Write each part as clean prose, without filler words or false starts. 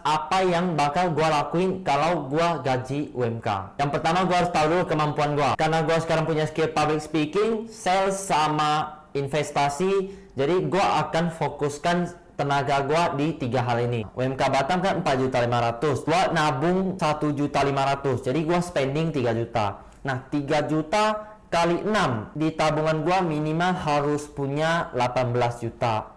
Apa yang bakal gue lakuin kalau gue gaji UMK? Yang pertama, gue harus tahu dulu kemampuan gue. Karena gue sekarang punya skill public speaking, sales, sama investasi. Jadi gue akan fokuskan tenaga gue di 3 hal ini. UMK Batam kan 4.500.000, gue nabung 1.500.000, jadi gue spending 3 juta. Nah, 3 juta kali 6 di tabungan gue minimal harus punya 18 juta.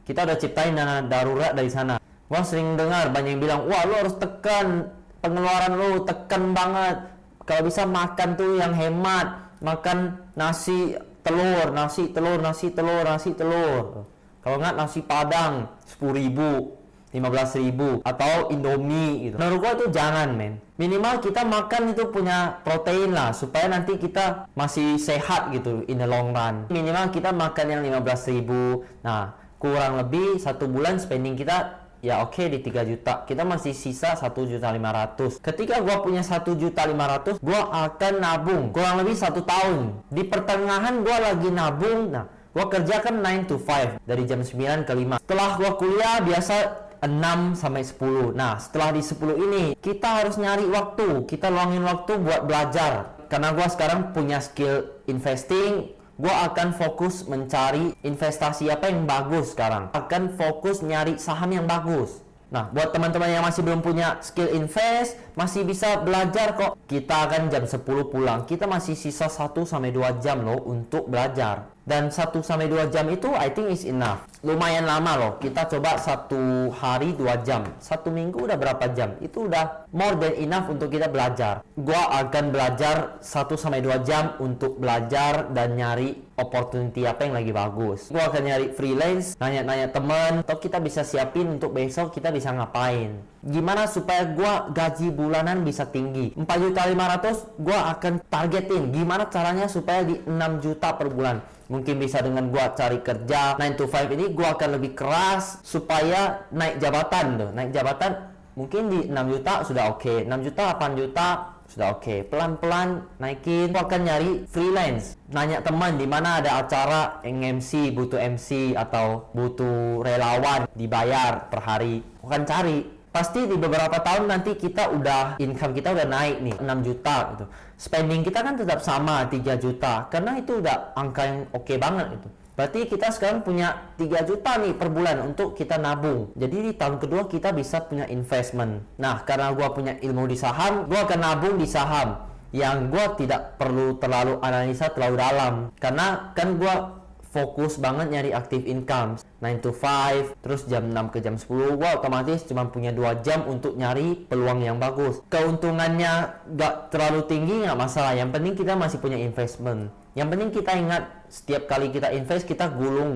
Kita udah ciptain dana darurat dari sana. Gue sering dengar banyak yang bilang, wah, lu harus tekan pengeluaran lu, tekan banget. Kalau bisa makan tuh yang hemat, makan nasi telur, nasi telur, nasi telur, nasi telur. Kalau nggak nasi padang 10.000, 15.000, atau Indomie gitu. Menurut gua itu jangan, men. Minimal kita makan itu punya protein lah, supaya nanti kita masih sehat gitu in the long run. Minimal kita makan yang 15.000. Nah, kurang lebih 1 bulan spending kita ya oke di 3 juta. Kita masih sisa 1.500.000. Ketika gua punya 1.500.000, gua akan nabung kurang lebih 1 tahun. Di pertengahan gua lagi nabung. Nah, gua kerja kan 9 to 5 dari jam 9 ke 5. Setelah gua kuliah biasa 6 sampai 10. Nah, setelah di 10 ini kita harus nyari waktu. Kita luangin waktu buat belajar. Karena gua sekarang punya skill investing, gua akan fokus mencari investasi apa yang bagus sekarang. Akan fokus nyari saham yang bagus. Nah, buat teman-teman yang masih belum punya skill invest, masih bisa belajar kok. Kita akan jam 10 pulang. Kita masih sisa 1 sampai 2 jam loh untuk belajar. Dan 1 sampai 2 jam itu I think is enough. Lumayan lama loh. Kita coba 1 hari 2 jam. 1 minggu udah berapa jam? Itu udah more than enough untuk kita belajar. Gua akan belajar 1 sampai 2 jam untuk belajar dan nyari opportunity apa yang lagi bagus. Gua akan nyari freelance, nanya-nanya temen, atau kita bisa siapin untuk besok kita bisa ngapain. Gimana supaya gua gaji bulanan bisa tinggi? 4.500.000 gua akan targetin. Gimana caranya supaya di 6 juta per bulan? Mungkin bisa dengan gua cari kerja 9 to 5 ini, gua akan lebih keras supaya naik jabatan tuh. Naik jabatan mungkin di 6 juta sudah oke. 6 juta, 8 juta sudah oke. Pelan-pelan naikin. Gua akan nyari freelance. Nanya teman di mana ada acara MC, butuh MC atau butuh relawan dibayar per hari. Gua akan cari. Pasti di beberapa tahun nanti kita udah income kita udah naik nih 6 juta gitu. Spending kita kan tetap sama 3 juta karena itu udah angka yang oke banget gitu. Berarti kita sekarang punya 3 juta nih per bulan untuk kita nabung. Jadi di tahun kedua kita bisa punya investment. Nah, karena gua punya ilmu di saham, gua akan nabung di saham yang gua tidak perlu terlalu analisa terlalu dalam. Karena kan gua fokus banget nyari active income 9 to 5, terus jam 6 ke jam 10 gua otomatis cuma punya 2 jam untuk nyari peluang yang bagus. Keuntungannya gak terlalu tinggi gak masalah, yang penting kita masih punya investment. Yang penting kita ingat setiap kali kita invest kita gulung,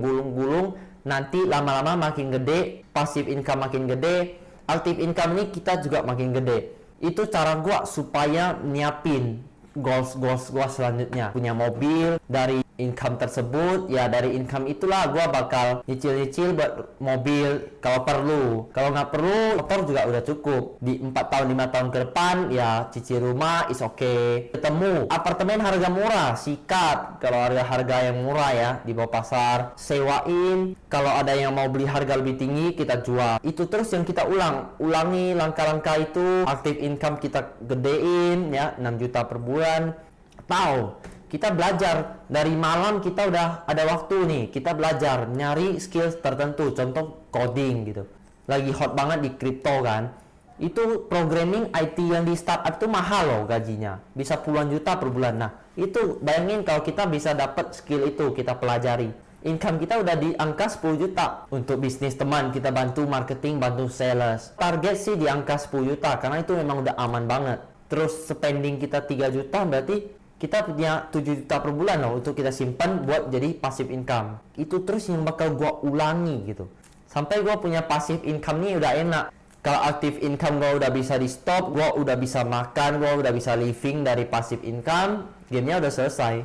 nanti lama-lama makin gede, passive income makin gede, active income ini kita juga makin gede. Itu cara gua supaya nyiapin goals gua selanjutnya. Punya mobil, dari income tersebut, ya dari income itulah gua bakal nyicil-nyicil buat mobil kalau perlu. Kalau nggak perlu, motor juga udah cukup. Di 4 tahun 5 tahun ke depan ya cicil rumah is okay. Ketemu apartemen harga murah, sikat kalau harga yang murah ya di bawah pasar, sewain. Kalau ada yang mau beli harga lebih tinggi kita jual. Itu terus yang kita ulangi langkah-langkah itu. Active income kita gedein ya 6 juta per bulan. Atau kita belajar dari malam, kita udah ada waktu nih, kita belajar nyari skill tertentu, contoh coding gitu. Lagi hot banget di crypto kan. Itu programming IT yang di startup itu mahal loh gajinya, bisa puluhan juta per bulan. Nah, itu bayangin kalau kita bisa dapat skill itu, kita pelajari. Income kita udah di angka 10 juta. Untuk bisnis teman, kita bantu marketing, bantu sales. Target sih di angka 10 juta, karena itu memang udah aman banget. Terus spending kita 3 juta, berarti kita punya 7 juta per bulan loh untuk kita simpan buat jadi passive income. Itu terus yang bakal gua ulangi gitu. Sampai gua punya passive income nih udah enak. Kalau active income gua udah bisa di stop, gua udah bisa makan, gua udah bisa living dari passive income, gamenya udah selesai.